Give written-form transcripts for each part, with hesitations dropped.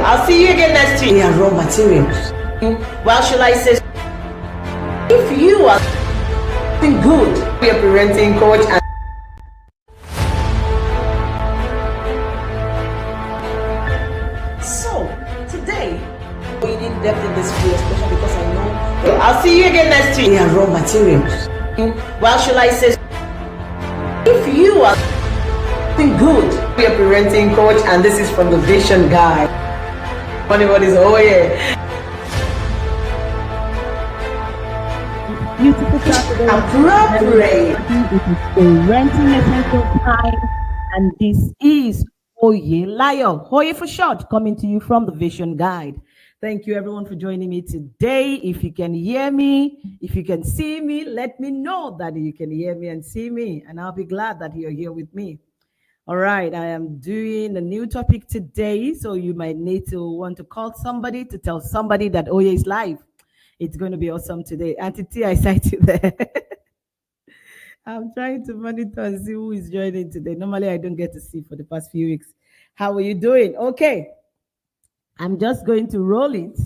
I'll see you again next week. They are raw materials. Well, shall I say, if you are doing good, be a parenting coach and so today we need depth in this video, especially because I know I'll see you again next week. They are raw materials. Well, shall I say, if you are doing good, be a parenting coach, and this is from the Vision Guide. What is Beautiful Saturday. appropriate. It is Parenting Essential Time, and this is Oye Layo, Oye for short, coming to you from the Vision Guide. Thank you everyone for joining me today. If you can hear me, if you can see me, let me know that you can hear me and see me, and I'll be glad that you're here with me. All right, I am doing a new topic today, so you might need to want to call somebody to tell somebody that Oye is live. It's going to be awesome today. Auntie T, I sight you there. I'm trying to monitor and see who is joining today. Normally, I don't get to see for the past few weeks. How are you doing? Okay. I'm just going to roll it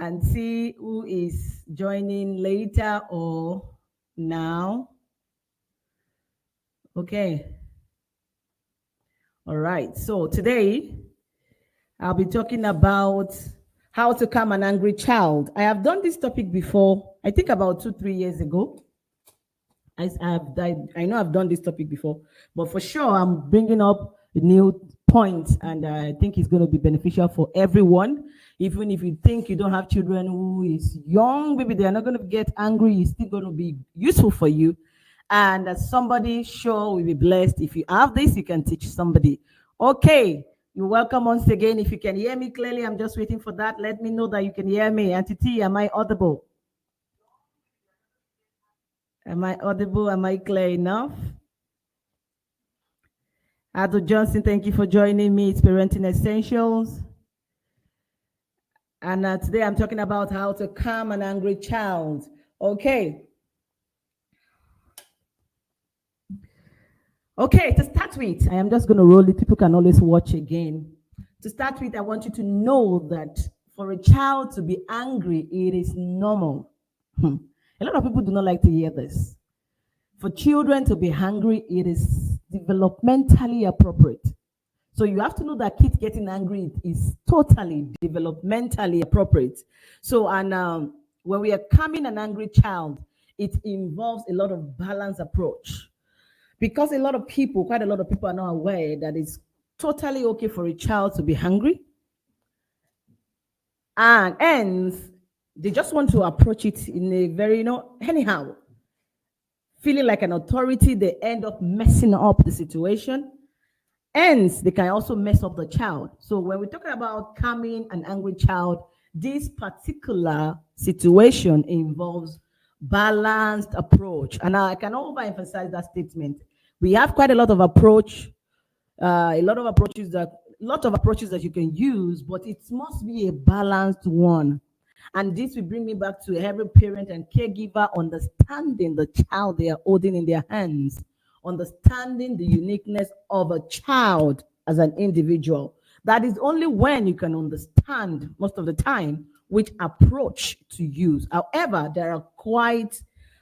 and see who is joining later or now. Okay. All right. So today, I'll be talking about how to calm an angry child. I have done this topic before, I think about 2-3 years ago. I know I've done this topic before, but for sure I'm bringing up a new point, and I think it's going to be beneficial for everyone. Even if you think you don't have children who is young, maybe they are not going to get angry, it's still going to be useful for you. And as somebody sure will be blessed. If you have this, you can teach somebody. Okay. You're welcome once again. If you can hear me clearly, I'm just waiting for that. Let me know that you can hear me. Auntie T, am I audible? Am I audible? Am I clear enough? Ado Johnson, thank you for joining me. It's Parenting Essentials. And today I'm talking about how to calm an angry child. Okay. Okay, to start with, I am just going to roll it. People can always watch again. To start with, I want you to know that for a child to be angry, it is normal. A lot of people do not like to hear this. For children to be angry, it is developmentally appropriate. So you have to know that kids getting angry is totally developmentally appropriate. So, and when we are calming an angry child, it involves a lot of balanced approach. Because quite a lot of people are not aware that it's totally okay for a child to be hungry. And they just want to approach it in a very, anyhow, feeling like an authority, they end up messing up the situation. And they can also mess up the child. So when we're talking about calming an angry child, this particular situation involves balanced approach. And I can overemphasize that statement. We have quite a lot of approaches that you can use, but it must be a balanced one. And this will bring me back to every parent and caregiver understanding the child they are holding in their hands, understanding the uniqueness of a child as an individual. That is only when you can understand most of the time which approach to use. However, there are quite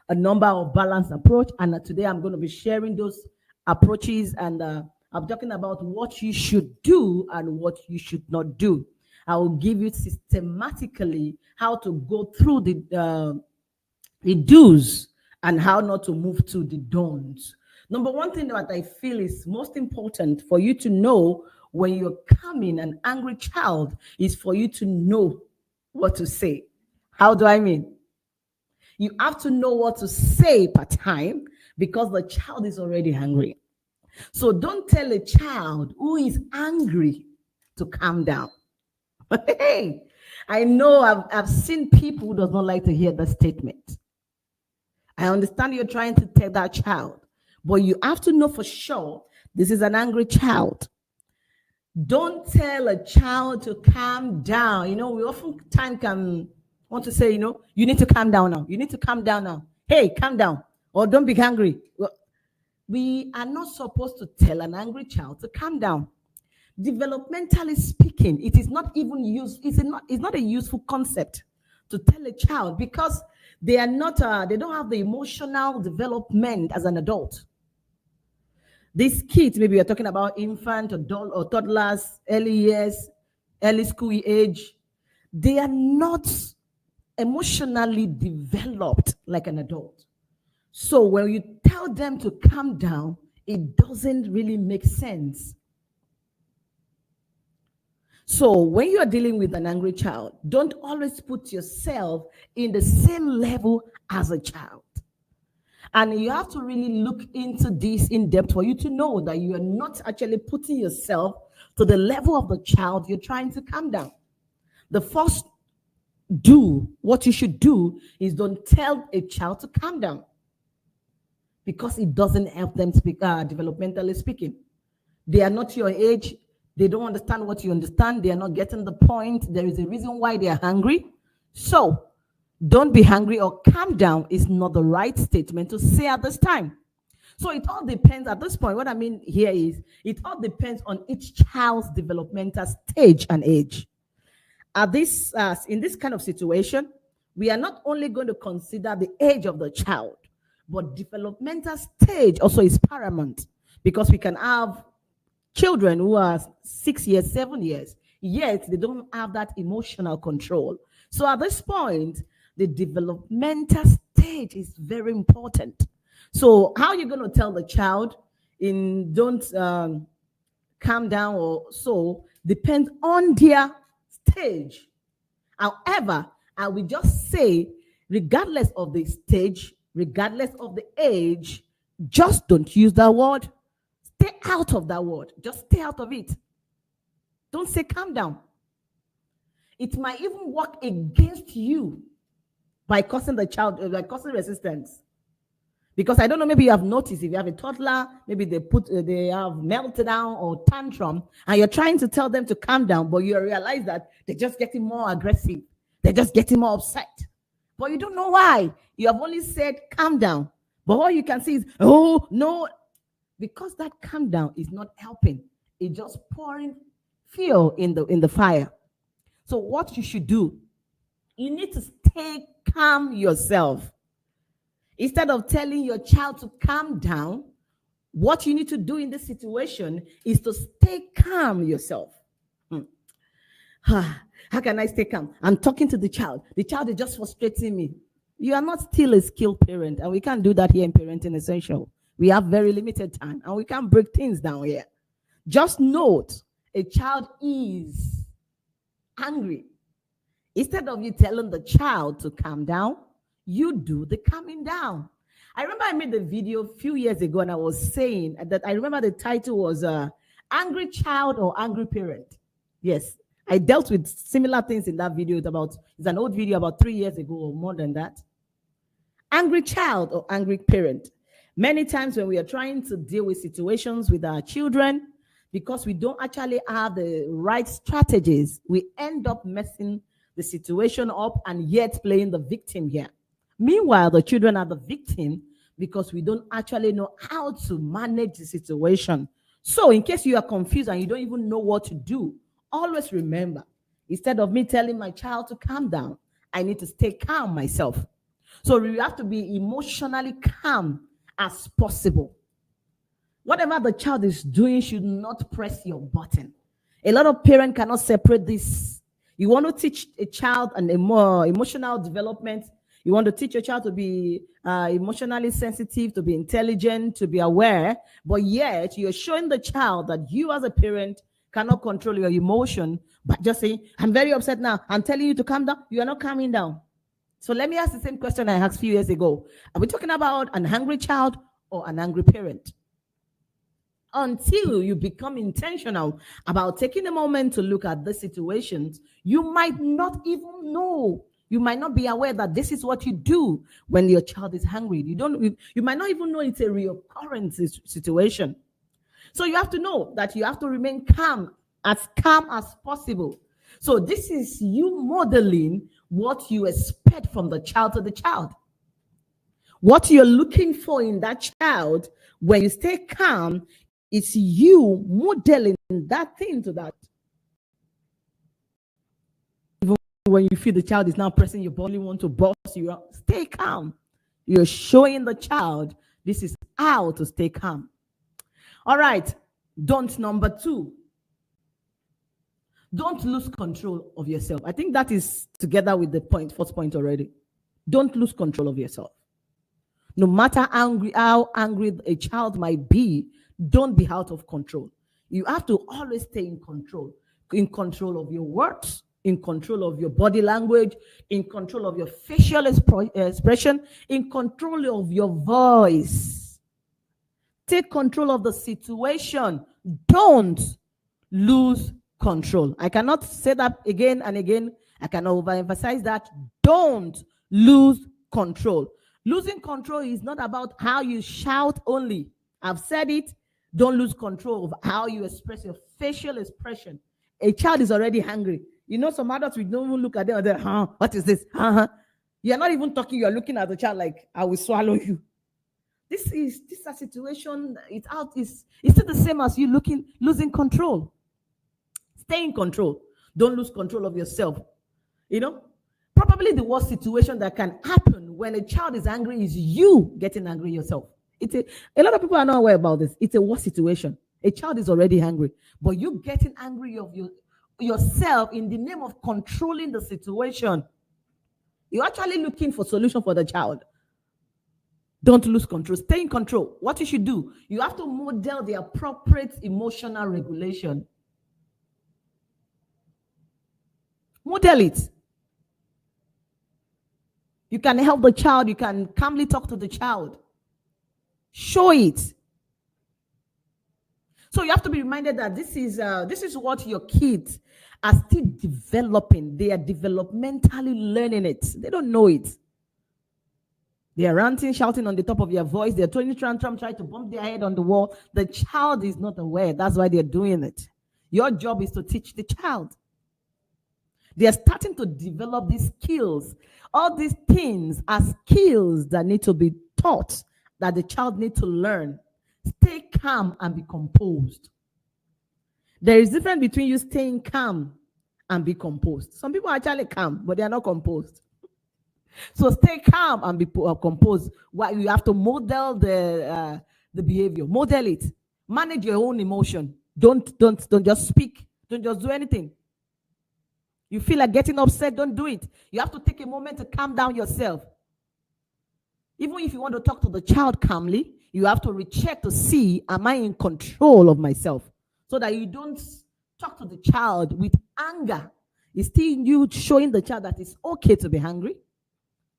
a number of balanced approach, and today I'm going to be sharing those approaches, and I'm talking about what you should do and what you should not do. I will give you systematically how to go through the do's and how not to move to the don'ts. Number one thing that I feel is most important for you to know when you're calming an angry child is for you to know what to say. How do I mean? You have to know what to say per time because the child is already angry. So don't tell a child who is angry to calm down. Hey, I know I've seen people who does not like to hear that statement. I understand you're trying to tell that child, but you have to know for sure this is an angry child. Don't tell a child to calm down. We oftentimes can want to say, you need to calm down now. You need to calm down now. Hey, calm down. Or don't be angry. Well, we are not supposed to tell an angry child to calm down. developmentally speaking, it is not even used. It's not a useful concept to tell a child because they are not. They don't have the emotional development as an adult. These kids, maybe you're talking about infant, adult, or toddlers, early years, early school age, they are not emotionally developed like an adult. So when you tell them to calm down, it doesn't really make sense. So when you are dealing with an angry child, don't always put yourself in the same level as a child. And you have to really look into this in depth for you to know that you are not actually putting yourself to the level of the child you're trying to calm down. The first what you should do is don't tell a child to calm down because it doesn't help them speak, developmentally speaking. They are not your age. They don't understand what you understand. They are not getting the point. There is a reason why they are hungry. So don't be hungry or calm down is not the right statement to say at this time. So it all depends at this point. What I mean here is it all depends on each child's developmental stage and age. In this kind of situation, we are not only going to consider the age of the child, but developmental stage also is paramount because we can have children who are 6 years, 7 years, yet they don't have that emotional control. So at this point, the developmental stage is very important. So how are you going to tell the child don't calm down or so depends on their stage. However, I will just say, regardless of the stage, regardless of the age, just don't use that word. Stay out of that word. Just stay out of it. Don't say calm down. It might even work against you by causing the child, by causing resistance. Because I don't know, maybe you have noticed if you have a toddler, maybe they have meltdown or tantrum, and you're trying to tell them to calm down, but you realize that they're just getting more aggressive. They're just getting more upset. But you don't know why. You have only said calm down. But all you can see is, oh, no. Because that calm down is not helping. It's just pouring fuel in the fire. So what you should do, you need to stay calm yourself. Instead of telling your child to calm down, what you need to do in this situation is to stay calm yourself. How can I stay calm? I'm talking to the child. The child is just frustrating me. You are not still a skilled parent, and we can't do that here in Parenting Essential. We have very limited time, and we can't break things down here. Just note, a child is angry. Instead of you telling the child to calm down, you do the calming down. I remember I made the video a few years ago and I was saying that I remember the title was Angry Child or Angry Parent. Yes, I dealt with similar things in that video. It's an old video about 3 years ago or more than that. Angry child or angry parent. Many times when we are trying to deal with situations with our children, because we don't actually have the right strategies, we end up messing the situation up and yet playing the victim here. Meanwhile, the children are the victim because we don't actually know how to manage the situation. So in case you are confused and you don't even know what to do, always remember, instead of me telling my child to calm down, I need to stay calm myself. So we have to be emotionally calm as possible. Whatever the child is doing should not press your button. A lot of parents cannot separate this. You want to teach a child a more emotional development. You want to teach your child to be emotionally sensitive, to be intelligent, to be aware, but yet you're showing the child that you as a parent cannot control your emotion by just saying, I'm very upset now. I'm telling you to calm down. You are not calming down. So let me ask the same question I asked a few years ago. Are we talking about an angry child or an angry parent? Until you become intentional about taking a moment to look at the situations, you might not even know. You might not be aware that this is what you do when your child is hungry. You might not even know it's a recurrent situation. So you have to know that you have to remain calm as possible. So this is you modeling what you expect from the child to the child. What you're looking for in that child when you stay calm It's you modeling that thing to that. Even when you feel the child is now pressing your body, want to boss you out, stay calm. You're showing the child this is how to stay calm. All right. Don't number 2. Don't lose control of yourself. I think that is together with the first point already. Don't lose control of yourself. No matter how angry a child might be, don't be out of control. You have to always stay in control of your words, in control of your body language, in control of your facial expression, in control of your voice. Take control of the situation. Don't lose control. I cannot say that again and again. I cannot overemphasize that. Don't lose control. Losing control is not about how you shout only. I've said it. Don't lose control of how you express your facial expression. A child is already hungry. You know, some adults, we don't even look at them and they're, what is this? You're not even talking. You're looking at the child like, I will swallow you. This is a situation. It's still the same as you losing control. Stay in control. Don't lose control of yourself. You know, probably the worst situation that can happen when a child is angry is you getting angry yourself. A lot of people are not aware about this. It's a worst situation. A child is already angry, but you getting angry of yourself in the name of controlling the situation. You're actually looking for solution for the child. Don't lose control. Stay in control. What you should do, you have to model the appropriate emotional regulation. Model it. You can help the child. You can calmly talk to the child. Show it. So you have to be reminded that this is what your kids are still developing. They are developmentally learning it. They don't know it. They are ranting, shouting on the top of your voice. They're throwing tantrum, trying to bump their head on the wall. The child is not aware. That's why they're doing it. Your job is to teach the child. They are starting to develop these skills. All these things are skills that need to be taught, that the child needs to learn. Stay calm and be composed. There is a difference between you staying calm and be composed. Some people are actually calm, but they are not composed. So stay calm and be composed. While you have to model the behavior. Model it. Manage your own emotion. Don't just speak. Don't just do anything. You feel like getting upset, don't do it. You have to take a moment to calm down yourself. Even if you want to talk to the child calmly, you have to recheck to see, am I in control of myself? So that you don't talk to the child with anger. It's still you showing the child that it's okay to be angry,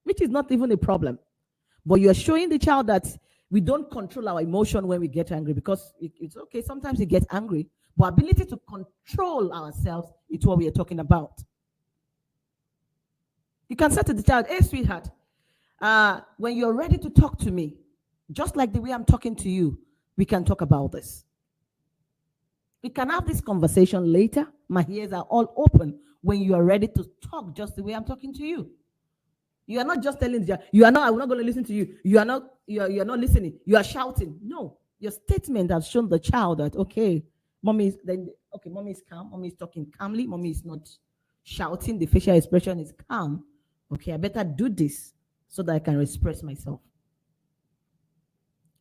which is not even a problem. But you're showing the child that we don't control our emotion when we get angry, because it's okay. Sometimes we get angry, but ability to control ourselves is what we are talking about. You can say to the child, hey, sweetheart, when you're ready to talk to me, just like the way I'm talking to you, we can talk about this. We can have this conversation later. My ears are all open when you are ready to talk just the way I'm talking to you. You are not just telling the child, I'm not going to listen to you. You are not listening. You are shouting. No, your statement has shown the child that, okay, mommy is calm. Mommy is talking calmly. Mommy is not shouting. The facial expression is calm. Okay, I better do this so that I can express myself.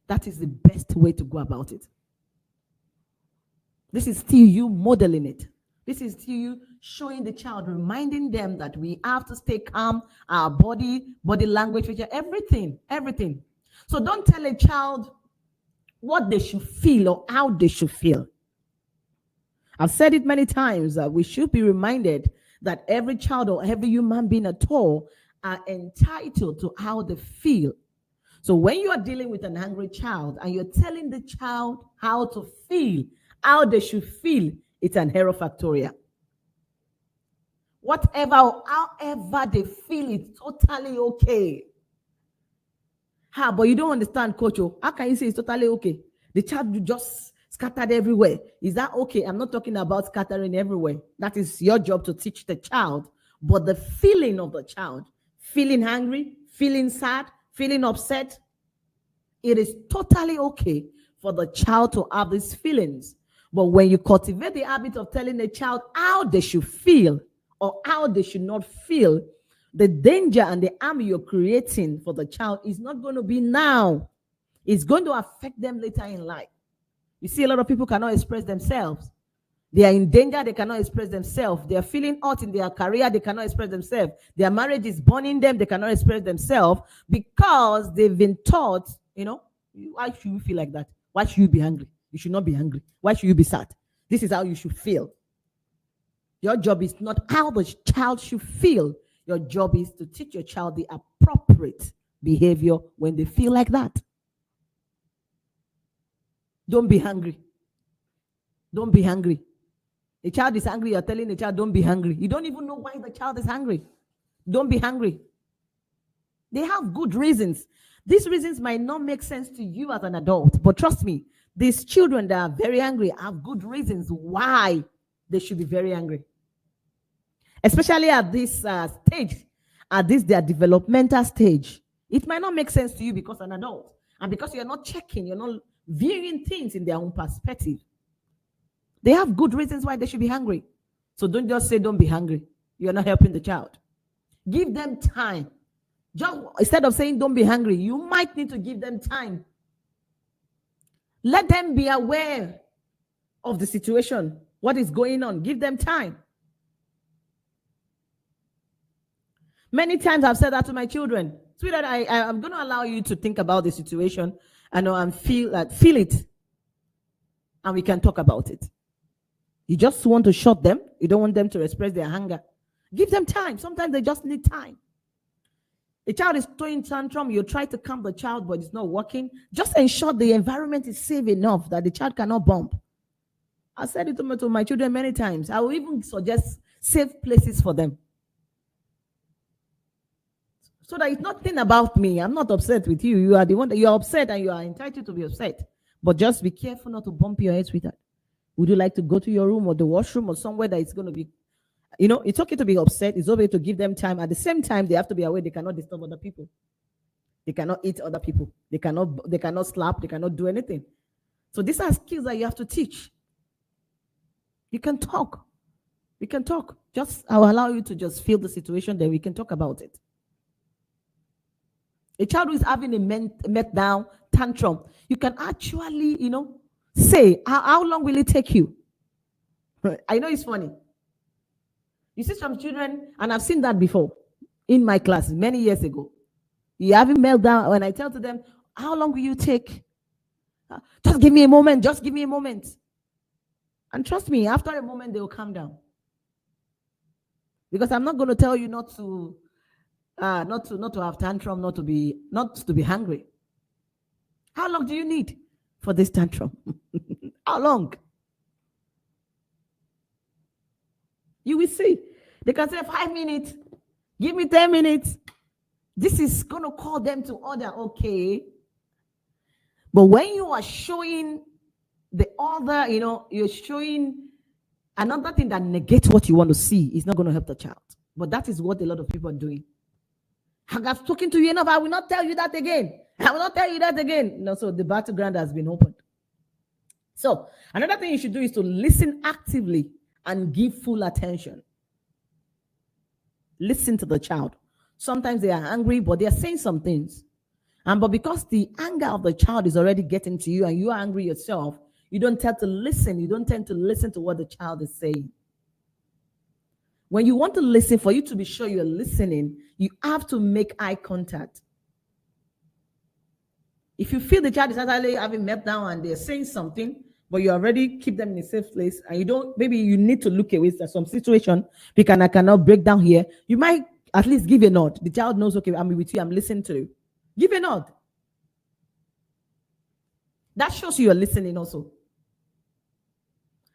That is the best way to go about it. This is still you modeling it. This is still you showing the child, reminding them that we have to stay calm, our body language, everything. So don't tell a child what they should feel or how they should feel. I've said it many times that we should be reminded that every child or every human being at all are entitled to how they feel. So when you are dealing with an angry child and you're telling the child how to feel, how they should feel, it's an error factorial. However they feel, it's totally okay. But you don't understand, Coach. How can you say it's totally okay? The child just scattered everywhere. Is that okay? I'm not talking about scattering everywhere. That is your job to teach the child. But the feeling of the child, feeling angry, feeling sad, feeling upset, it is totally okay for the child to have these feelings. But when you cultivate the habit of telling the child how they should feel or how they should not feel, the danger and the harm you're creating for the child is not going to be now. It's going to affect them later in life. You see, a lot of people cannot express themselves. They are in danger, they cannot express themselves. They are feeling hot in their career, they cannot express themselves. Their marriage is burning them, they cannot express themselves because they've been taught, why should you feel like that? Why should you be angry? You should not be angry. Why should you be sad? This is how you should feel. Your job is not how the child should feel. Your job is to teach your child the appropriate behavior when they feel like that. Don't be hungry. Don't be hungry. The child is angry, you're telling the child, don't be hungry. You don't even know why the child is hungry. Don't be hungry. They have good reasons. These reasons might not make sense to you as an adult, but trust me, these children that are very angry have good reasons why they should be very angry. Especially at this stage, at this their developmental stage. It might not make sense to you because an adult, and because you're not checking, you're not viewing things in their own perspective. They have good reasons why they should be hungry. So don't just say, don't be hungry. You're not helping the child. Give them time. Just instead of saying, don't be hungry, you might need to give them time. Let them be aware of the situation, what is going on. Give them time. Many times I've said that to my children. Sweetheart, I'm going to allow you to think about the situation and feel it. And we can talk about it. You just want to shut them. You don't want them to express their anger. Give them time. Sometimes they just need time. A child is throwing tantrum. You try to calm the child, but it's not working. Just ensure the environment is safe enough that the child cannot bump. I said it to my children many times. I will even suggest safe places for them. So that it's nothing about me. I'm not upset with you. You are the one that you are upset and you are entitled to be upset. But just be careful not to bump your head with that. Would you like to go to your room or the washroom or somewhere that it's going to be, it's okay to be upset. It's okay to give them time. At the same time, they have to be aware they cannot disturb other people. They cannot eat other people. They cannot slap. They cannot do anything. So these are skills that you have to teach. You can talk. We can talk. I'll allow you to just feel the situation, then we can talk about it. A child who is having a meltdown, tantrum, you can actually, say, how long will it take you? I know it's funny. You see some children, and I've seen that before in my class many years ago. You having meltdown, when I tell to them, how long will you take? Just give me a moment, just give me a moment. And trust me, after a moment, they will calm down. Because I'm not going to tell you not to have tantrum, not to be hungry. How long do you need for this tantrum? How long? You will see. They can say 5 minutes. Give me 10 minutes. This is going to call them to order, okay? But when you are showing the other, you're showing another thing that negates what you want to see, is not going to help the child. But that is what a lot of people are doing. I've spoken to you enough. I will not tell you that again. I will not tell you that again. No, so the battleground has been opened. So another thing you should do is to listen actively and give full attention. Listen to the child. Sometimes they are angry, but they are saying some things. But because the anger of the child is already getting to you and you are angry yourself, you don't tend to listen. You don't tend to listen to what the child is saying. When you want to listen, for you to be sure you're listening, you have to make eye contact. If you feel the child is actually having meltdown and they're saying something, but you already keep them in a safe place, and maybe you need to look away at some situation, I cannot break down here, you might at least give a nod. The child knows, okay, I'm with you, I'm listening to you. Give a nod. That shows you are listening also.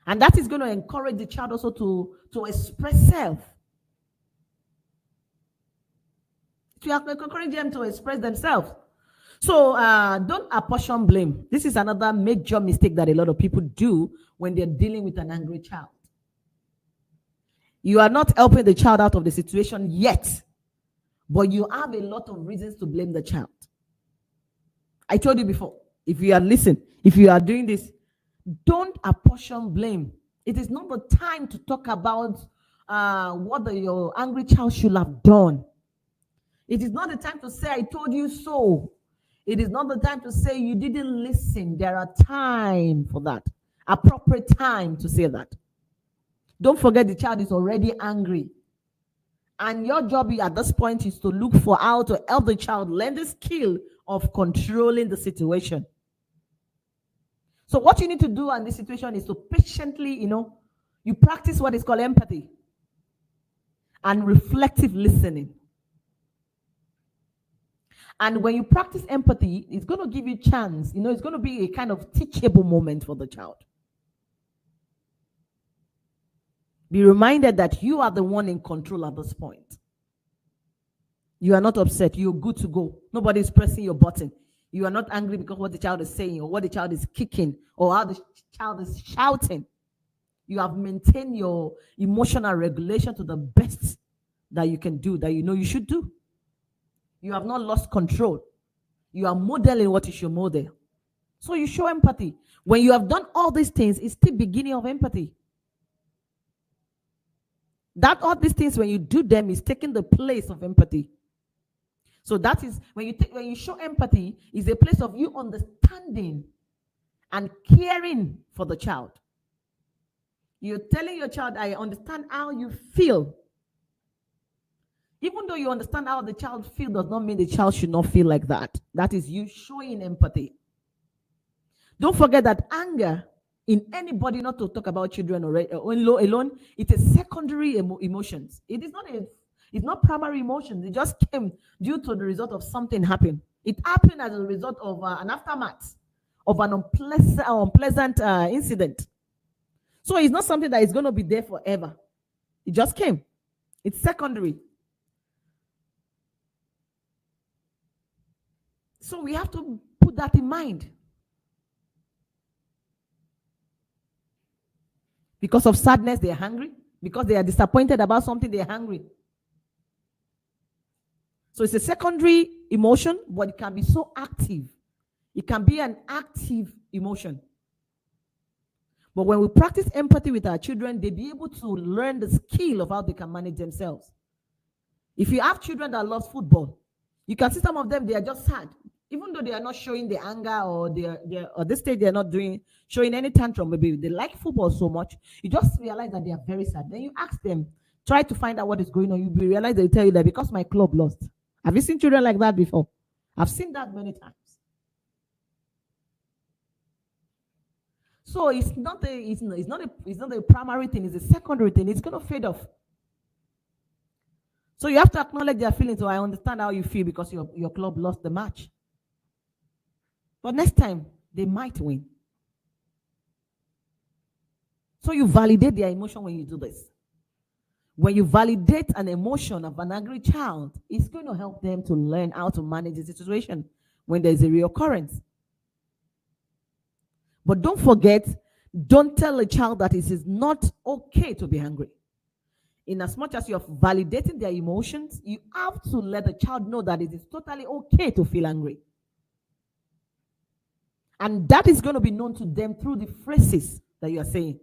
And that is going to encourage the child also to express self. To encourage them to express themselves. So don't apportion blame. This is another major mistake that a lot of people do when they're dealing with an angry child. You are not helping the child out of the situation yet, but you have a lot of reasons to blame the child. I told you before, If you are listening, if you are doing this, don't apportion blame. It is not the time to talk about what your angry child should have done. It is not the time to say, I told you so. It is not the time to say you didn't listen. There are time for that. Appropriate time to say that. Don't forget the child is already angry. And your job at this point is to look for how to help the child learn the skill of controlling the situation. So what you need to do in this situation is to patiently, you practice what is called empathy and reflective listening. And when you practice empathy, it's going to give you a chance. It's going to be a kind of teachable moment for the child. Be reminded that you are the one in control at this point. You are not upset. You're good to go. Nobody is pressing your button. You are not angry because what the child is saying or what the child is kicking or how the child is shouting. You have maintained your emotional regulation to the best that you can do, that you should do. You have not lost control. You are modeling what you should model. So you show empathy. When you have done all these things, it's the beginning of empathy. That all these things, when you do them, is taking the place of empathy. So that is when you show empathy, is a place of you understanding and caring for the child. You're telling your child, I understand how you feel. Even though you understand how the child feels, does not mean the child should not feel like that. That is you showing empathy. Don't forget that anger in anybody, not to talk about children alone, it is secondary emotions. It's not primary emotions. It just came due to the result of something happening. It happened as a result of an aftermath of an unpleasant incident. So it's not something that is going to be there forever. It just came. It's secondary. So we have to put that in mind. Because of sadness, they are hungry. Because they are disappointed about something, they are hungry. So it's a secondary emotion, but it can be so active. It can be an active emotion. But when we practice empathy with our children, they'll be able to learn the skill of how they can manage themselves. If you have children that love football, you can see some of them, they are just sad. Even though they are not showing the anger or at this stage, they're not showing any tantrum. Maybe they like football so much, you just realize that they are very sad. Then you ask them, try to find out what is going on. You realize they tell you that because my club lost. Have you seen children like that before? I've seen that many times. So it's not a primary thing, it's a secondary thing. It's going to fade off. So you have to acknowledge their feelings. So I understand how you feel because your club lost the match. But next time, they might win. So you validate their emotion when you do this. When you validate an emotion of an angry child, it's going to help them to learn how to manage the situation when there's a reoccurrence. But don't forget, don't tell a child that it is not okay to be angry. In as much as you're validating their emotions, you have to let the child know that it is totally okay to feel angry. And that is going to be known to them through the phrases that you are saying.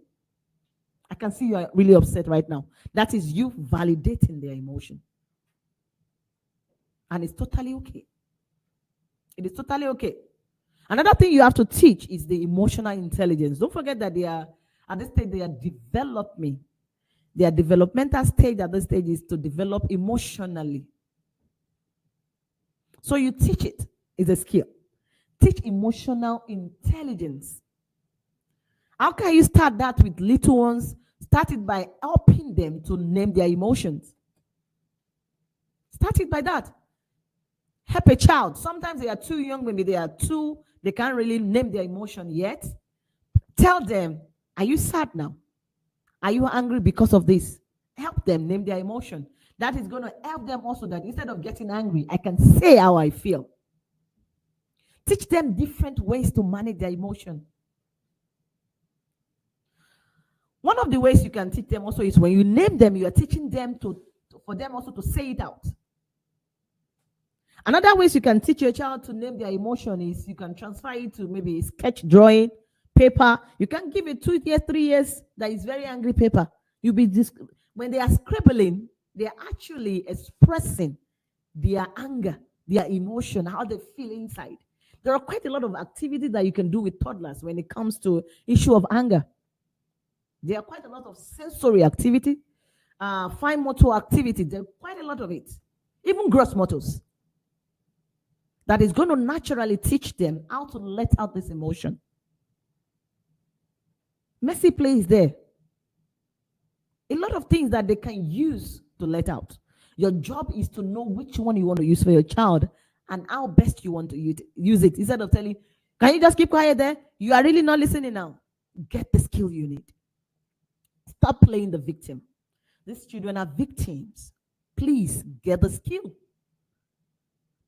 I can see you are really upset right now. That is you validating their emotion. And it's totally okay. It is totally okay. Another thing you have to teach is the emotional intelligence. Don't forget that at this stage, they are developing. Their developmental stage at this stage is to develop emotionally. So you teach it. It's a skill. Teach emotional intelligence. How can you start that with little ones? Start it by helping them to name their emotions. Start it by that. Help a child. Sometimes they are too young, maybe they can't really name their emotion yet. Tell them, are you sad now? Are you angry because of this? Help them name their emotion. That is going to help them also that instead of getting angry, I can say how I feel. Teach them different ways to manage their emotion. One of the ways you can teach them also is when you name them, you are teaching them for them also to say it out. Another ways you can teach your child to name their emotion is you can transfer it to maybe sketch drawing, paper. You can give it 2 years, 3 years that is very angry paper. When they are scribbling, they are actually expressing their anger, their emotion, how they feel inside. There are quite a lot of activities that you can do with toddlers when it comes to issue of anger. There are quite a lot of sensory activity, fine motor activity. There are quite a lot of it, even gross motors, that is going to naturally teach them how to let out this emotion. Messy play is there. A lot of things that they can use to let out. Your job is to know which one you want to use for your child and how best you want to use it. Instead of telling, can you just keep quiet there? You are really not listening now. Get the skill you need. Stop playing the victim. These children are victims. Please get the skill.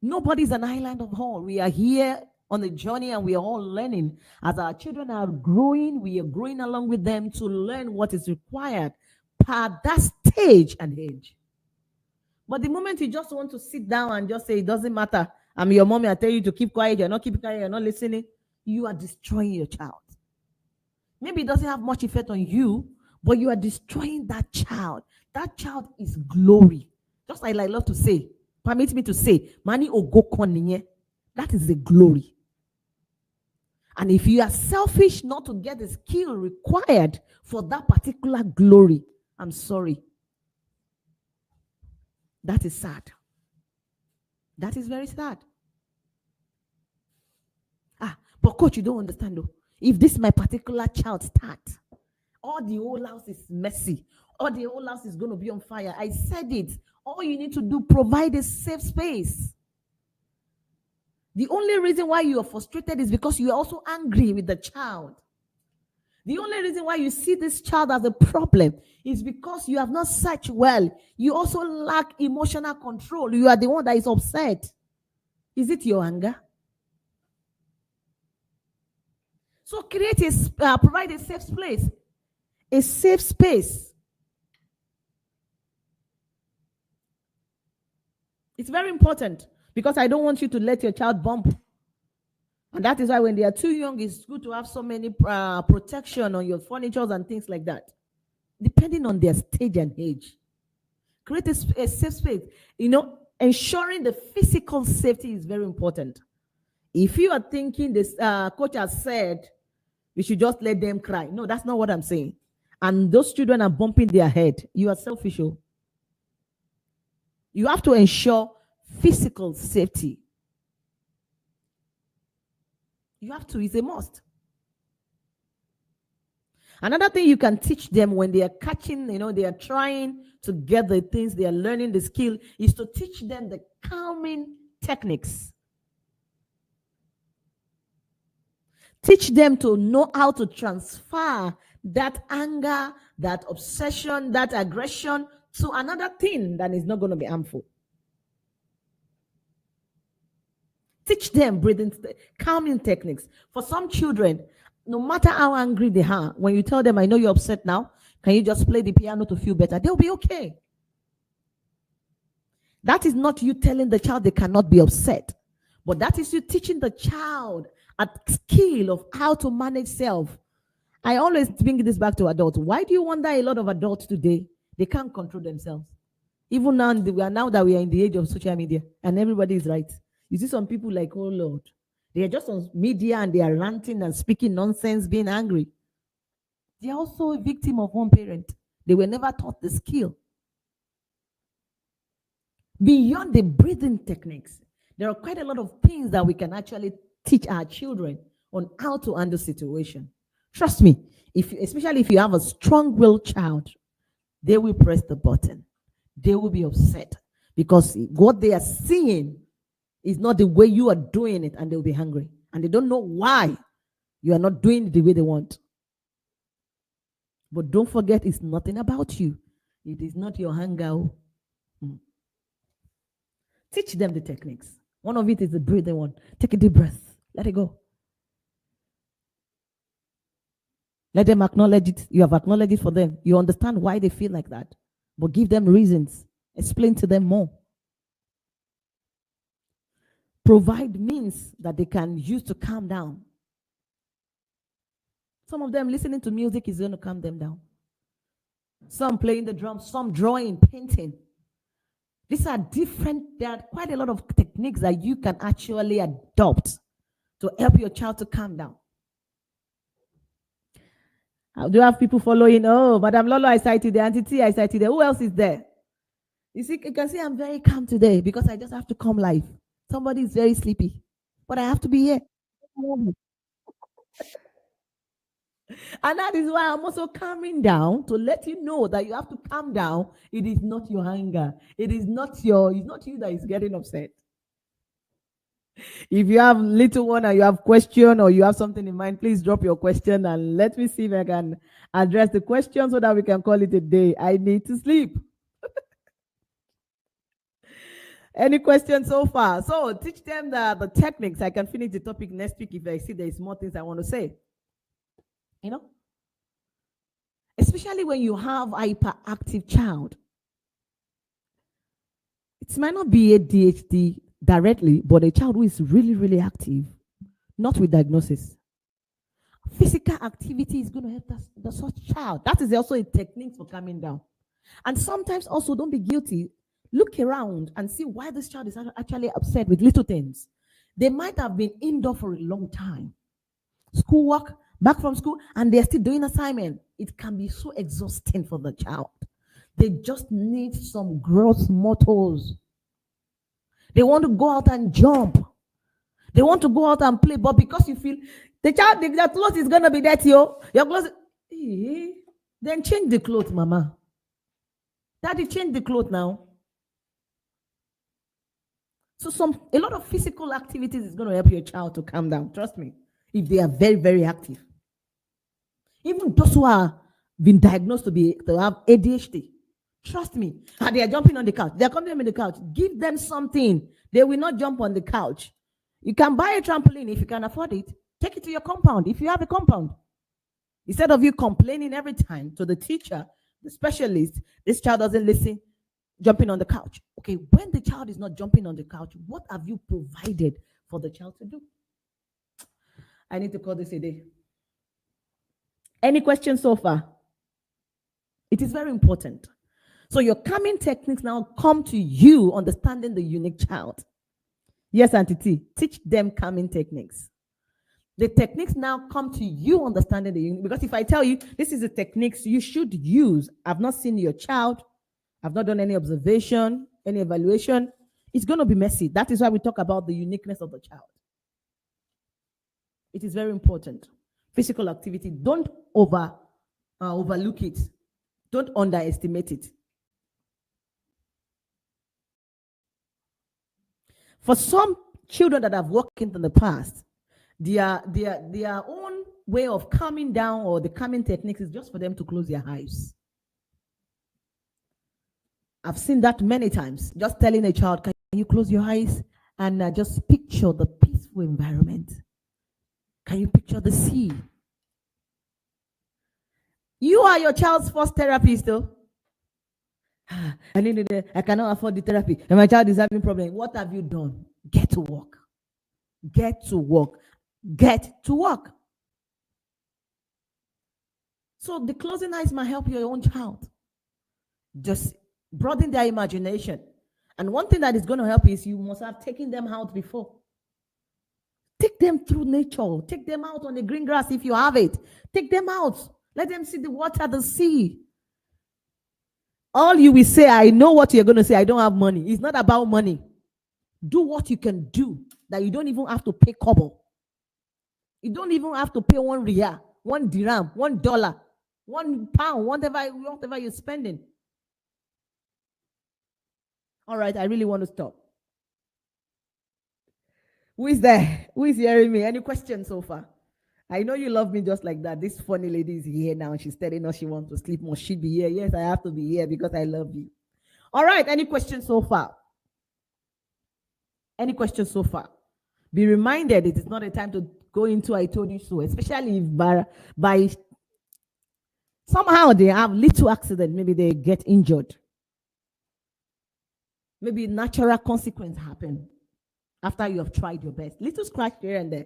Nobody's an island of all. We are here on the journey and we are all learning. As our children are growing, we are growing along with them to learn what is required per that stage and age. But the moment you just want to sit down and just say, it doesn't matter, I'm your mommy, I tell you to keep quiet, you're not keeping quiet, you're not listening, you are destroying your child. Maybe it doesn't have much effect on you, but you are destroying that child. That child is glory. Just like I love to say, permit me to say, Mani Ogokoninye, that is the glory. And if you are selfish not to get the skill required for that particular glory, I'm sorry. That is sad. That is very sad. But coach, you don't understand though. If this my particular child start, all the whole house is messy. All the whole house is going to be on fire. I said it. All you need to do, provide a safe space. The only reason why you are frustrated is because you are also angry with the child. The only reason why you see this child as a problem is because you have not searched well. You also lack emotional control. You are the one that is upset. Is it your anger? So provide a safe place. A safe space. It's very important because I don't want you to let your child bump. And that is why when they are too young, it's good to have so many protection on your furniture and things like that, depending on their stage and age. Create a safe space. Ensuring the physical safety is very important. If you are thinking this coach has said, we should just let them cry. No, that's not what I'm saying. And those children are bumping their head. You are selfish. You have to ensure physical safety. You have to, it's a must. Another thing you can teach them when they are catching, they are trying to get the things, they are learning the skill, is to teach them the calming techniques. Teach them to know how to transfer that anger, that obsession, that aggression to another thing that is not going to be harmful. Teach them breathing, calming techniques. For some children, no matter how angry they are, when you tell them, I know you're upset now, can you just play the piano to feel better? They'll be okay. That is not you telling the child they cannot be upset, but that is you teaching the child a skill of how to manage self. I always bring this back to adults. Why do you wonder a lot of adults today, they can't control themselves? Even now that we are in the age of social media and everybody is right. You see some people like, oh Lord, they are just on media and they are ranting and speaking nonsense, being angry. They are also a victim of one parent. They were never taught the skill. Beyond the breathing techniques, there are quite a lot of things that we can actually teach our children on how to handle situation. Trust me, especially if you have a strong-willed child, they will press the button. They will be upset because what they are seeing is not the way you are doing it, and they'll be hungry. And they don't know why you are not doing it the way they want. But don't forget, it's nothing about you. It is not your hunger. Teach them the techniques. One of it is the breathing one. Take a deep breath. Let it go. Let them acknowledge it. You have acknowledged it for them. You understand why they feel like that. But give them reasons. Explain to them more. provide means that they can use to calm down. Some of them listening to music is going to calm them down. Some playing the drums, some drawing, painting. These are different. There are quite a lot of techniques that you can actually adopt to help your child to calm down. I do have people following. Oh, Madam Lolo, I cited there. Auntie T, I cited there. Who else is there? You see, you can see I'm very calm today because I just have to come live. Somebody is very sleepy, but I have to be here. And that is why I'm also calming down to let you know that you have to calm down. It is not your anger. It's not you that is getting upset. If you have little one and you have question or you have something in mind, please drop your question and let me see if I can address the question so that we can call it a day. I need to sleep. Any questions so far? So teach them the techniques. I can finish the topic next week if I see there is more things I want to say. You know? Especially when you have a hyperactive child. It might not be ADHD directly, but a child who is really, really active, not with diagnosis. Physical activity is going to help the such child. That is also a technique for calming down. And sometimes also don't be guilty. Look around and see why this child is actually upset with little things. They might have been indoor for a long time. Schoolwork, back from school, and they're still doing assignment. It can be so exhausting for the child. They just need some growth motors. They want to go out and jump. They want to go out and play, but because you feel the child, their clothes is gonna be dirty, your clothes, then change the clothes, mama. Daddy, change the clothes now. So a lot of physical activities is going to help your child to calm down. Trust me, if they are very, very active. Even those who are been diagnosed to have ADHD, trust me, and they are jumping on the couch. They are coming on the couch. Give them something. They will not jump on the couch. You can buy a trampoline if you can afford it. Take it to your compound if you have a compound. Instead of you complaining every time to the teacher, the specialist, this child doesn't listen, jumping on the couch. Okay, when the child is not jumping on the couch, what have you provided for the child to do? I need to call this a day. Any questions so far? It is very important. So your calming techniques now come to you understanding the unique child. Yes, Auntie T, teach them calming techniques. The techniques now come to you understanding the unique, because if I tell you this is the techniques you should use, I've not seen your child, I've not done any observation, any evaluation, it's going to be messy. That is why we talk about the uniqueness of the child. It is very important. Physical activity, don't overlook it. Don't underestimate it. For some children that have worked in the past, their own way of calming down or the calming techniques is just for them to close their eyes. I've seen that many times. Just telling a child, can you close your eyes and just picture the peaceful environment? Can you picture the sea? You are your child's first therapist, though. I cannot afford the therapy, and my child is having problems. What have you done? Get to work. Get to work. Get to work. So the closing eyes might help your own child. Just broaden their imagination. And one thing that is going to help is you must have taken them out before. Take them through nature. Take them out on the green grass if you have it. Take them out. Let them see the water, the sea. All you will say, I know what you're going to say, I don't have money. It's not about money. Do what you can do that you don't even have to pay kobo. You don't even have to pay 1 riyal, 1 dirham, $1, 1 pound, whatever you're spending. All right, I really want to stop. Who is there? Who is hearing me? Any questions so far? I know you love me just like that. This funny lady is here now. She's telling us she wants to sleep. Must she be here? Yes, I have to be here because I love you. All right, any questions so far? Any questions so far? Be reminded it is not a time to go into I told you so, especially if by somehow they have little accident, maybe they get injured. Maybe natural consequence happen after you have tried your best. Little scratch here and there.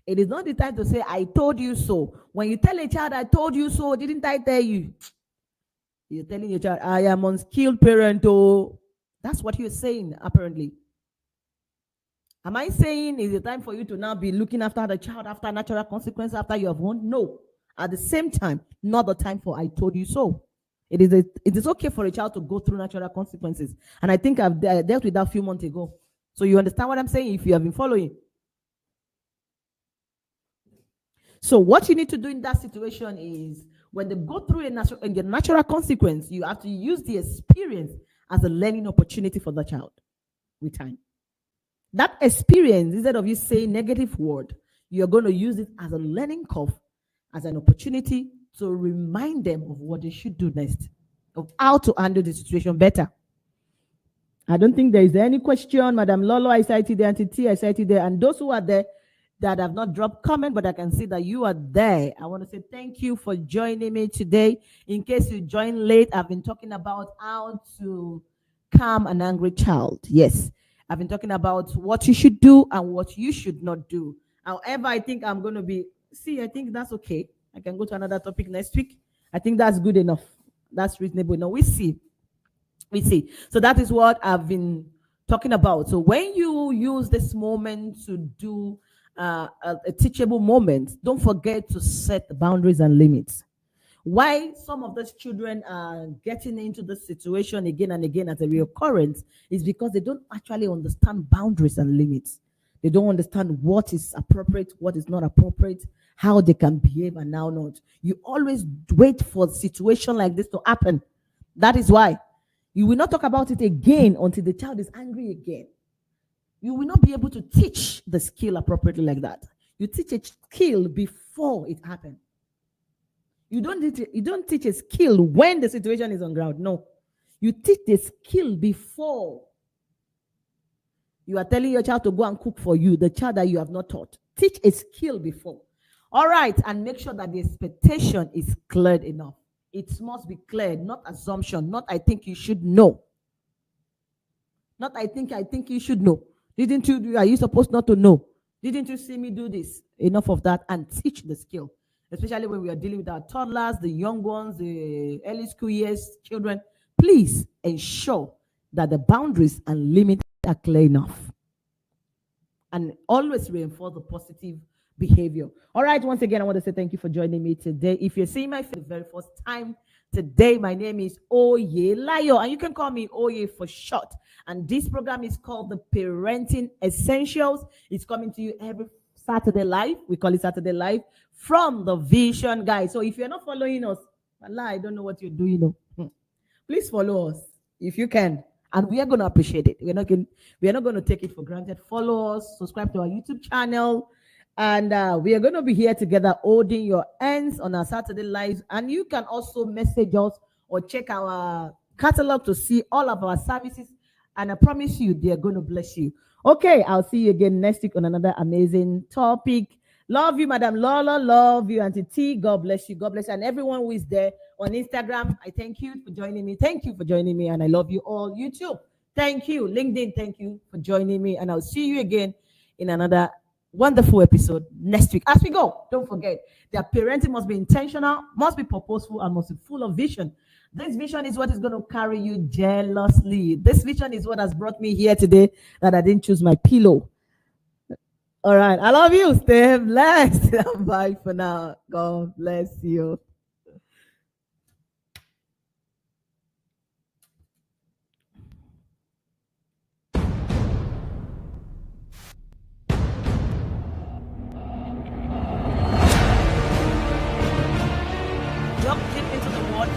It is not the time to say, I told you so. When you tell a child, I told you so, didn't I tell you? You're telling your child, I am unskilled parent. Oh, that's what you're saying, apparently. Am I saying is it time for you to now be looking after the child after natural consequences after you have won? No. At the same time, not the time for I told you so. It is okay for a child to go through natural consequences. And I think I've dealt with that a few months ago. So you understand what I'm saying if you have been following. So what you need to do in that situation is when they go through a natural consequence, you have to use the experience as a learning opportunity for the child with time. That experience, instead of you saying negative word, you're going to use it as a learning curve, as an opportunity to remind them of what they should do next, of how to handle the situation better. I don't think there is any question. Madam Lolo, I cited there, Auntie T, I cited there, and those who are there that have not dropped comment, but I can see that you are there. I want to say thank you for joining me today. In case you joined late, I've been talking about how to calm an angry child. Yes, I've been talking about what you should do and what you should not do. However, I think I'm going to be, I think that's okay. I can go to another topic next week. I think that's good enough. That's reasonable. Now we see. So that is what I've been talking about. So when you use this moment to do a teachable moment, don't forget to set boundaries and limits. Why some of those children are getting into this situation again and again as a reoccurrence is because they don't actually understand boundaries and limits. They don't understand what is appropriate, what is not appropriate, how they can behave and how not. You always wait for a situation like this to happen. That is why you will not talk about it again until the child is angry again. You will not be able to teach the skill appropriately like that. You teach a skill before it happens. You don't teach a skill when the situation is on ground. No. You teach the skill before. You are telling your child to go and cook for you, the child that you have not taught. Teach a skill before. All right, and make sure that the expectation is cleared enough. It must be cleared, not assumption, not I think you should know. Not I think you should know. Didn't you do? Are you supposed not to know? Didn't you see me do this? Enough of that, and teach the skill. Especially when we are dealing with our toddlers, the young ones, the early school years children. Please ensure that the boundaries and limits are clear enough. And always reinforce the positive behavior. All right, once again, I want to say thank you for joining me today. If you're seeing my face for the very first time today, my name is Oyelayo, and you can call me Oye for short. And this program is called the Parenting Essentials. It's coming to you every Saturday live. We call it Saturday live from the Vision Guide. So if you're not following us, Allah, I don't know what you're doing. Please follow us if you can. And we are going to appreciate it. We are not going to take it for granted. Follow us, subscribe to our YouTube channel. And we are going to be here together holding your hands on our Saturday lives. And you can also message us or check our catalog to see all of our services. And I promise you, they are going to bless you. Okay, I'll see you again next week on another amazing topic. Love you, Madam Lola. Love you, Auntie T. God bless you. God bless you. And everyone who is there on Instagram, I thank you for joining me. Thank you for joining me. And I love you all. YouTube, thank you. LinkedIn, thank you for joining me. And I'll see you again in another wonderful episode next week. As we go, don't forget that parenting must be intentional, must be purposeful, and must be full of vision. This vision is what is going to carry you jealously. This vision is what has brought me here today, that I didn't choose my pillow. All right. I love you. Stay blessed. Bye for now. God bless you. Jump deep into the water.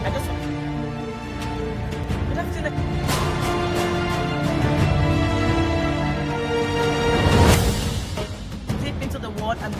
I just deep into the water and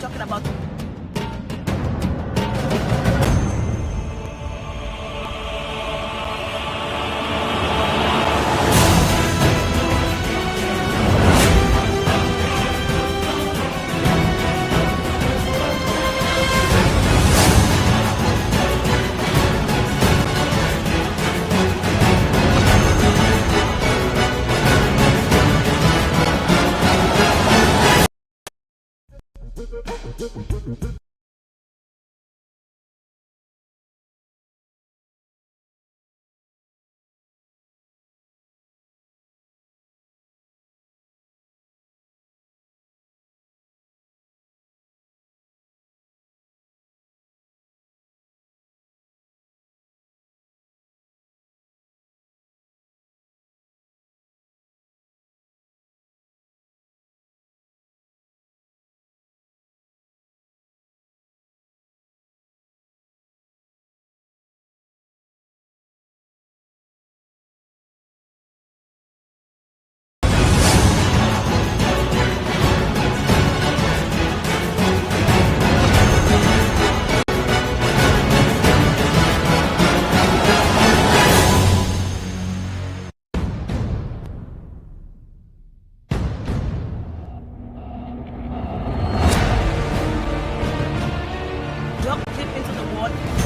God